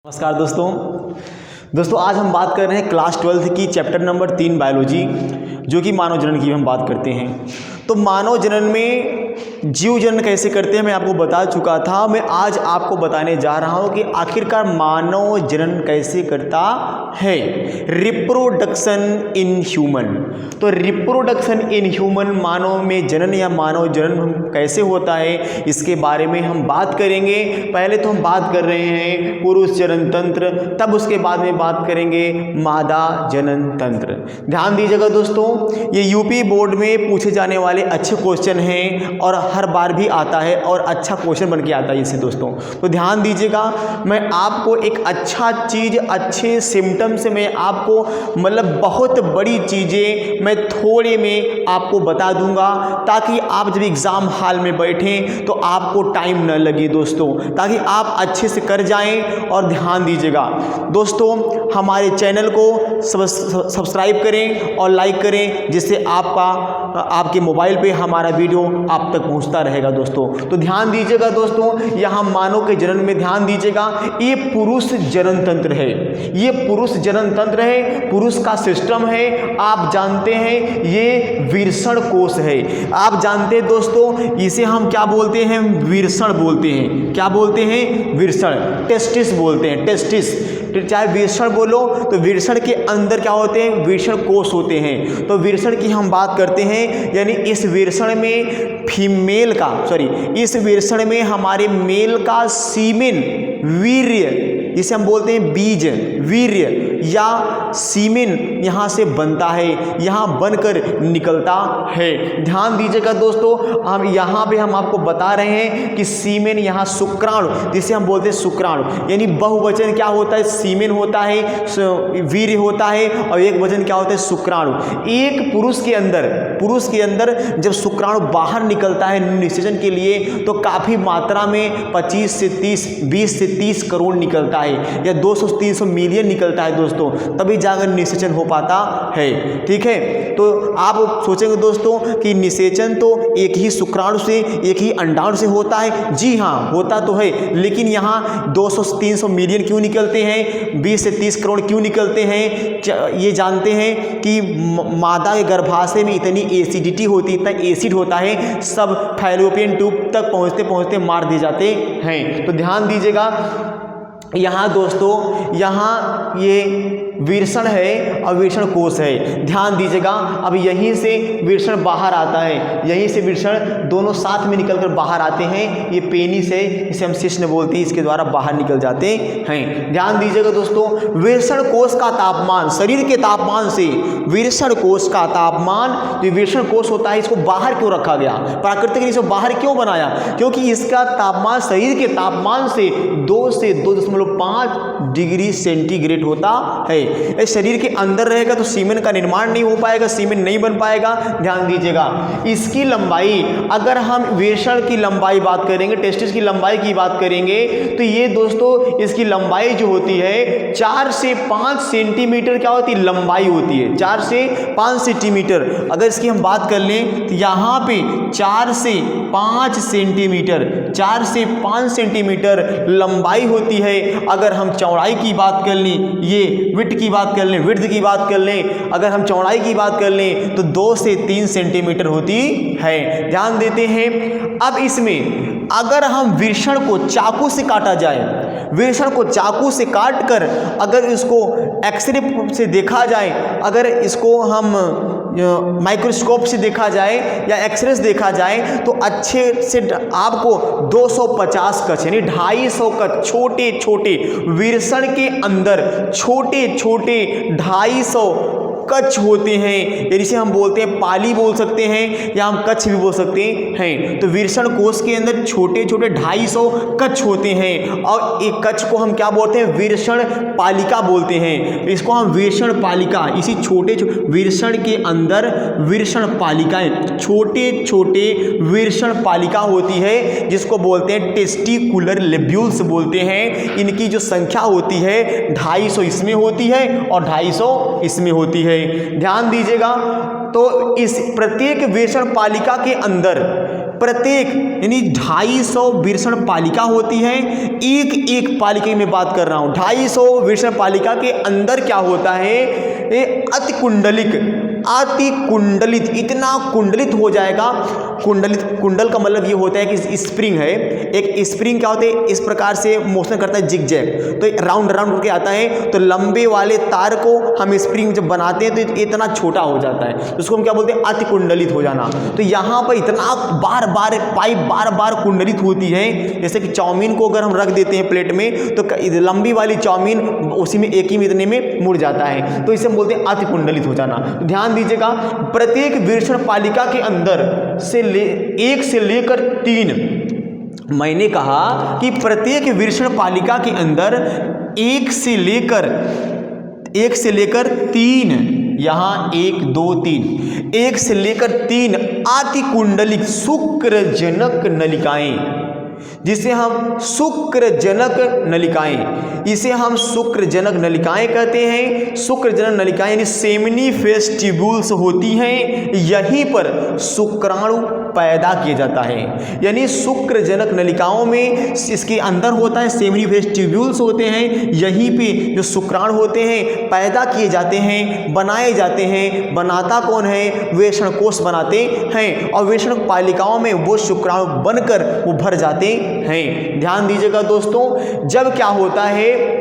नमस्कार दोस्तों आज हम बात कर रहे हैं क्लास 12 की चैप्टर नंबर 3 बायोलॉजी, जो कि मानव जनन की हम बात करते हैं। तो मानव जनन में जीव जनन कैसे करते हैं मैं आपको बता चुका था। मैं आज आपको बताने जा रहा हूं कि आखिरकार मानव जनन कैसे करता है। Reproduction in human. तो रिप्रोडक्शन इन ह्यूमन, मानव में जनन या मानव जनन कैसे होता है, इसके बारे में हम बात करेंगे। पहले तो हम बात कर रहे हैं पुरुष जनन तंत्र, तब उसके बाद में बात करेंगे मादा जनन तंत्र। ध्यान दीजिएगा दोस्तों, ये यूपी बोर्ड में पूछे जाने वाले अच्छे क्वेश्चन हैं और हर बार भी आता है और अच्छा क्वेश्चन बन के आता है इससे दोस्तों। तो ध्यान दीजिएगा, मैं आपको एक अच्छा चीज़, अच्छे सिम्टम से मैं आपको मतलब बहुत बड़ी चीज़ें मैं थोड़े में आपको बता दूंगा, ताकि आप जब एग्ज़ाम हॉल में बैठें तो आपको टाइम न लगे दोस्तों, ताकि आप अच्छे से कर जाएं। और ध्यान दीजिएगा दोस्तों, हमारे चैनल को सब्सक्राइब करें और लाइक करें, जिससे आपके मोबाइल पे हमारा वीडियो आप तक पहुंचता रहेगा दोस्तों। तो ध्यान दीजिएगा दोस्तों, यहाँ मानव के जनन में ध्यान दीजिएगा, ये पुरुष जनन तंत्र है, ये पुरुष जनन तंत्र है, पुरुष का सिस्टम है। आप जानते हैं ये विरसण कोष है। आप जानते हैं दोस्तों, इसे हम क्या बोलते हैं? विरसण बोलते हैं। क्या बोलते हैं? विरसण। टेस्टिस बोलते हैं, टेस्टिस। चाहे विरसण बोलो तो विरसण के अंदर क्या होते हैं? विरसण कोष होते हैं। तो विरसण की हम बात करते हैं, यानी इस विरसण में इस विरसण में हमारे मेल का सीमेन, वीर्य, जिसे हम बोलते हैं बीज, वीर्य या सीमेन यहाँ से बनता है, यहाँ बनकर निकलता है। ध्यान दीजिएगा दोस्तों, हम आपको बता रहे हैं कि सीमेन यहाँ शुक्राणु, जिसे हम बोलते हैं शुक्राणु, यानी बहुवचन क्या होता है? सीमेन होता है, वीर्य होता है, और एक वचन क्या होता है? शुक्राणु। एक पुरुष के अंदर जब शुक्राणु बाहर निकलता है निषेचन के लिए, तो काफ़ी मात्रा में 20 से 30 करोड़ निकलता है, या 200-300 मिलियन निकलता है दोस्तों, तभी जाकर निषेचन हो पाता है। ठीक है, तो आप सोचेंगे दोस्तों कि निषेचन तो एक ही शुक्राणु से, एक ही अंडाणु से होता है। जी हाँ, होता तो है, लेकिन यहाँ 200-300 मिलियन क्यों निकलते हैं, 20 से 30 करोड़ क्यों निकलते हैं? ये जानते हैं कि मादा के गर्भाशय में इतनी एसिडिटी होती है, इतना एसिड होता है, सब फैलोपियन ट्यूब तक पहुँचते पहुँचते मार दिए जाते हैं। तो ध्यान दीजिएगा, यहाँ दोस्तों, यहाँ ये विरसण है और विरसण कोष है। ध्यान दीजिएगा, अब यहीं से विरसण बाहर आता है, यहीं से विरसण दोनों साथ में निकलकर बाहर आते हैं। ये पेनिस है, इसे हम शिश्न बोलते हैं, इसके द्वारा बाहर निकल जाते हैं। ध्यान दीजिएगा दोस्तों, विरसण कोष का तापमान, शरीर के तापमान से विरसण कोष का तापमान, जो विरसण कोष होता है, इसको बाहर क्यों रखा गया? प्राकृतिक इसे बाहर क्यों बनाया? क्योंकि इसका तापमान शरीर के तापमान से 2 से 2.5 डिग्री सेंटीग्रेड होता है। इस शरीर के अंदर रहेगा तो सीमेन का निर्माण नहीं हो पाएगा, सीमेन नहीं बन पाएगा। ध्यान दीजिएगा, इसकी लंबाई, अगर हम विरसण की लंबाई बात करेंगे, टेस्टिस की लंबाई की बात करेंगे, तो ये दोस्तों इसकी लंबाई जो होती है 4 से 5 सेंटीमीटर क्या होती है? लंबाई होती है, 4 से 5 सेंटीमीटर। अगर इसकी हम बात कर लें तो यहाँ पे 4 से 5 सेंटीमीटर, 4 से 5 सेंटीमीटर लंबाई होती है। अगर हम चौड़ाई की बात कर लें, ये विड्थ की बात कर लें, अगर हम चौड़ाई की बात कर लें तो 2 से 3 सेंटीमीटर होती है। ध्यान देते हैं, अब इसमें अगर हम विरसण को चाकू से काटा जाए, विरसण को चाकू से काट कर अगर इसको एक्सरे से देखा जाए, अगर इसको हम माइक्रोस्कोप से देखा जाए या एक्सरे से देखा जाए, तो अच्छे से आपको 250 कच, यानी 250 कच, छोटे छोटे विरसण के अंदर छोटे छोटे 250 कच होते हैं, जिसे हम बोलते हैं पाली बोल सकते हैं, या हम कच्छ भी बोल सकते हैं। तो विरसण कोष के अंदर छोटे छोटे 250 कच होते हैं, और एक कच को हम क्या बोलते हैं? विरसण पालिका बोलते हैं। इसको हम विरसण पालिका, इसी छोटे विरसण के अंदर विरसण पालिकाएं, छोटे छोटे विरसण पालिका होती है, जिसको बोलते हैं टेस्टिकुलर लेब्यूल्स बोलते हैं। इनकी जो संख्या होती है 250 इसमें होती है और 250 इसमें होती है। ध्यान दीजिएगा, तो इस प्रत्येक विरसण पालिका के अंदर प्रत्येक यानी 250 वृषण पालिका होती है। एक एक पालिका की मैं बात कर रहा हूँ। 250 वृषण पालिका के अंदर क्या होता है, ये अति कुंडलित, इतना कुंडलित हो जाएगा। कुंडलित, कुंडल का मतलब ये होता है कि स्प्रिंग है, एक स्प्रिंग क्या होता है, इस प्रकार से मोशन करता है जिग-जैग, तो राउंड राउंड करके आता है। तो लंबे वाले तार को हम स्प्रिंग जब बनाते हैं तो इतना छोटा हो जाता है, तो उसको हम क्या बोलते हैं, अति कुंडलित हो जाना। तो यहाँ पर इतना बार बार पाइप बार बार कुंडलित होती है। जैसे कि चाउमीन को अगर हम रख देते हैं प्लेट में तो लंबी वाली चाउमीन उसी में एक ही इतने में मुड़ जाता है, तो इसे हम बोलते हैं अति कुंडलित हो जाना। तो ध्यान दीजिएगा, प्रत्येक वृषण पालिका के अंदर से 1 से लेकर 3, मैंने कहा कि प्रत्येक वृषण पालिका के अंदर 1 से लेकर 3, यहाँ 1 2 3, 1 से लेकर 3 अति कुंडलित शुक्रजनक नलिकाएं, जिसे हम शुक्रजनक नलिकाएं, इसे हम शुक्रजनक नलिकाएं कहते हैं। शुक्रजनक नलिकाएं यानी सेमिनिफेस ट्यूब्यूल्स होती हैं, यहीं पर शुक्राणु पैदा किया जाता है। यानी शुक्रजनक नलिकाओं में इसके अंदर होता है सेमिनिफेस ट्यूब्यूल्स होते हैं, यहीं पे जो शुक्राणु होते हैं पैदा किए जाते हैं, बनाए जाते हैं। बनाता कौन है, वृषणकोष बनाते हैं, और वृषण पालिकाओं में वो शुक्राणु बनकर वो भर जाते हैं। ध्यान दीजिएगा दोस्तों, जब क्या होता है,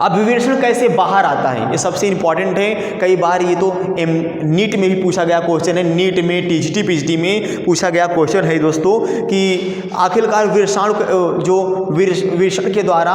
अब विवरण कैसे बाहर आता है, ये सबसे इंपॉर्टेंट है। कई बार ये तो नीट में भी पूछा गया क्वेश्चन है, नीट में टीजीटी पीएचडी में पूछा गया क्वेश्चन है दोस्तों, कि आखिरकार विषाणु जो विषण के द्वारा,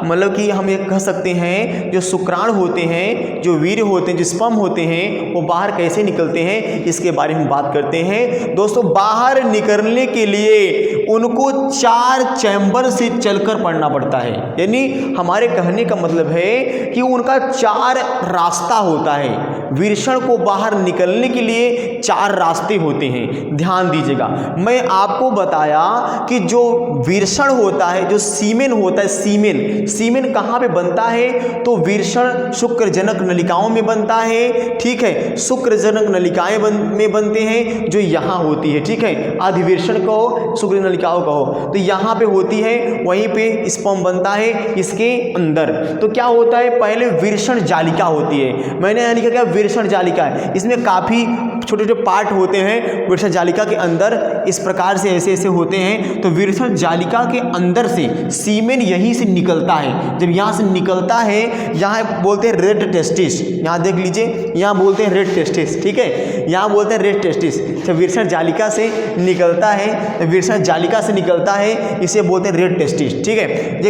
मतलब कि हम ये कह सकते हैं जो शुक्राणु होते हैं, जो वीर्य होते हैं, जो स्पर्म होते हैं, वो बाहर कैसे निकलते हैं, इसके बारे में बात करते हैं दोस्तों। बाहर निकलने के लिए उनको 4 चैम्बर से चलकर पड़ना पड़ता है। यानी हमारे कहने का मतलब है कि उनका 4 रास्ता होता है। विषण को बाहर निकलने के लिए 4 रास्ते होते हैं। ध्यान दीजिएगा, मैं आपको बताया कि जो विषण होता है, जो सीमेन होता है, सीमेन कहाँ पे बनता है, तो विषण शुक्रजनक नलिकाओं में बनता है। ठीक है, शुक्रजनक नलिकाएं में बनते हैं जो यहाँ होती है। ठीक है, अधिविषण कहो, शुक्र नलिकाओं कहो, तो यहाँ पे होती है, वहीं पे स्पर्म बनता है इसके अंदर। तो क्या होता है, पहले विषण जालिका होती है। मैंने यहाँ लिखा क्या, विषण जालिका है। इसमें काफ़ी छोटे छोटे पार्ट होते हैं विषण जालिका के अंदर, इस प्रकार से ऐसे ऐसे होते हैं। तो विषण जालिका के अंदर से सीमेन यहीं से निकलता है। जब यहाँ से निकलता है, यहाँ बोलते हैं रेड टेस्टिस, यहाँ देख लीजिए, यहाँ बोलते हैं रेड टेस्टिस। ठीक है, यहाँ बोलते हैं रेड टेस्टिस। जब विषण जालिका से निकलता है, विषण जालिका से निकलता है, इसे बोलते हैं रेड टेस्टिस। ठीक है,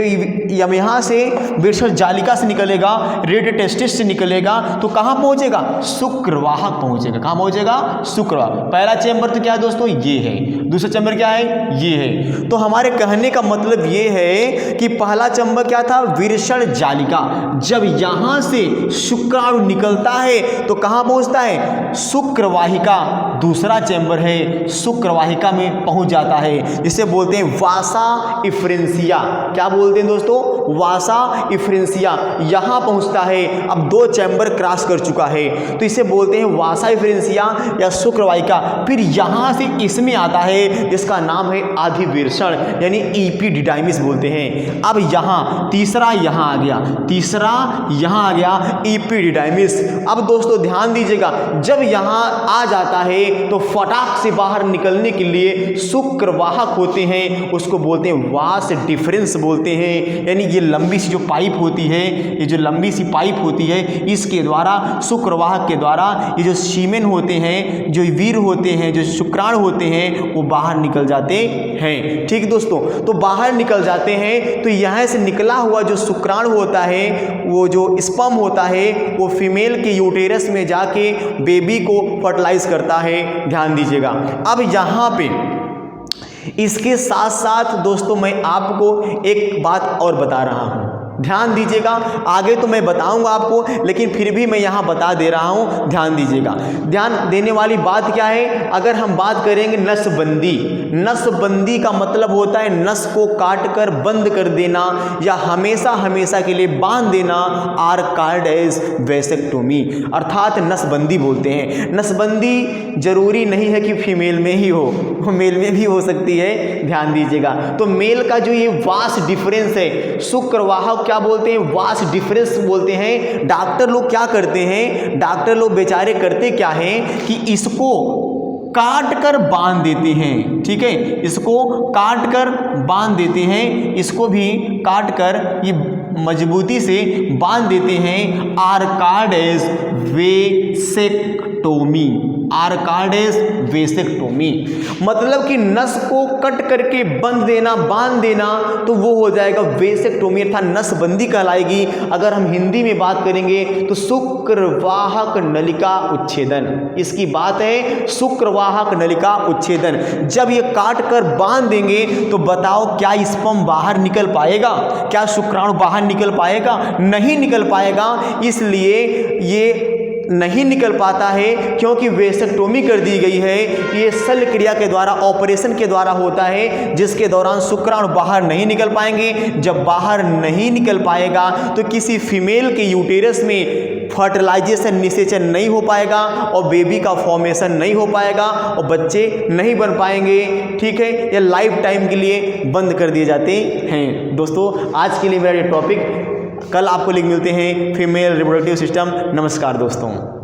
जब यहाँ से विषण जालिका से निकलेगा, रेड टेस्टिस से निकलेगा, तो कहाँ पहुँचेगा, शुक्रवाहक पहुँचेगा। कहाँ पहुँचेगा, शुक्रवाहक। पहला चैम्बर तो क्या है दोस्तों, ये है। दूसरा चैम्बर क्या है, ये है। तो हमारे कहने का मतलब ये है कि पहला चैम्बर क्या था, विषण जालिका। जब यहाँ से शुक्राणु निकलता है तो कहाँ पहुँचता है, शुक्रवाहिका। दूसरा चैम्बर है, शुक्रवाहिका में पहुँच जाता है, जिसे बोलते हैं वासा इफ्रेंसिया। क्या बोलते हैं दोस्तों, वासा इफ्रेंसिया। यहाँ पहुँचता है, अब 2 चैम्बर क्रॉस कर चुका है, तो इसे बोलते हैं वासा इफ्रेंसिया या शुक्रवाहिका। फिर यहाँ से इसमें आता है, जिसका नाम है अधिविषण, यानी इपिडिडाइमिस बोलते हैं। अब यहाँ तीसरा यहाँ आ गया, तीसरा यहाँ आ गया, इपिडिडाइमिस। अब दोस्तों ध्यान दीजिएगा, जब यहाँ आ जाता है तो फटाक से बाहर निकलने के लिए शुक्रवाहक होते हैं, उसको बोलते हैं वास डिफरेंस बोलते हैं। यानी ये लंबी सी जो पाइप होती है, ये जो लंबी सी पाइप होती है, इसके द्वारा, शुक्रवाहक के द्वारा, ये जो सीमेन होते हैं, जो वीर होते हैं, जो शुक्राणु होते हैं, वो बाहर निकल जाते हैं। ठीक दोस्तों, तो बाहर निकल जाते हैं, तो यहाँ से निकला हुआ जो शुक्राणु होता है, वो जो स्पर्म होता है, वो फीमेल के यूटेरस में जाके बेबी को फर्टिलाइज करता है। ध्यान दीजिएगा। अब यहाँ पे इसके साथ साथ दोस्तों मैं आपको एक बात और बता रहा हूँ। ध्यान दीजिएगा, आगे तो मैं बताऊंगा आपको, लेकिन फिर भी मैं यहाँ बता दे रहा हूँ, ध्यान दीजिएगा। ध्यान देने वाली बात क्या है, अगर हम बात करेंगे नसबंदी, नसबंदी का मतलब होता है नस को काट कर बंद कर देना या हमेशा हमेशा के लिए बांध देना, आर कॉल्ड एज वेसेक्टोमी, अर्थात नसबंदी बोलते हैं। नसबंदी जरूरी नहीं है कि फीमेल में ही हो, मेल में भी हो सकती है, ध्यान दीजिएगा। तो मेल का जो ये वास डिफरेंस है, शुक्रवाहक क्या बोलते हैं, वास डिफरेंस बोलते हैं। डॉक्टर लोग क्या करते हैं, डॉक्टर लोग बेचारे करते क्या हैं कि इसको काट कर बांध देते हैं, ठीक है, इसको काट कर बांध देते हैं, इसको भी काट कर ये मजबूती से बांध देते हैं, are called as vasectomy, are called as vasectomy. मतलब कि नस को कट करके बंद देना, बांध देना, तो वो हो जाएगा वेसेक्टोमी, अर्थात नसबंदी कहलाएगी। अगर हम हिंदी में बात करेंगे तो शुक्रवाहक नलिका उच्छेदन, इसकी बात है शुक्रवाहक नलिका उच्छेदन। जब ये काट कर बांध देंगे तो बताओ क्या स्पर्म बाहर निकल पाएगा, क्या शुक्राणु बाहर निकल पाएगा, नहीं निकल पाएगा। इसलिए ये नहीं निकल पाता है क्योंकि वेसेक्टोमी कर दी गई है। ये शल्य क्रिया के द्वारा, ऑपरेशन के द्वारा होता है, जिसके दौरान शुक्राणु बाहर नहीं निकल पाएंगे। जब बाहर नहीं निकल पाएगा तो किसी फीमेल के यूटेरस में फर्टिलाइजेशन, निषेचन नहीं हो पाएगा और बेबी का फॉर्मेशन नहीं हो पाएगा और बच्चे नहीं बन पाएंगे, ठीक है। ये लाइफ टाइम के लिए बंद कर दिए जाते हैं। दोस्तों आज के लिए मेरा ये टॉपिक, कल आपको लिंक मिलते हैं फीमेल रिप्रोडक्टिव सिस्टम। नमस्कार दोस्तों।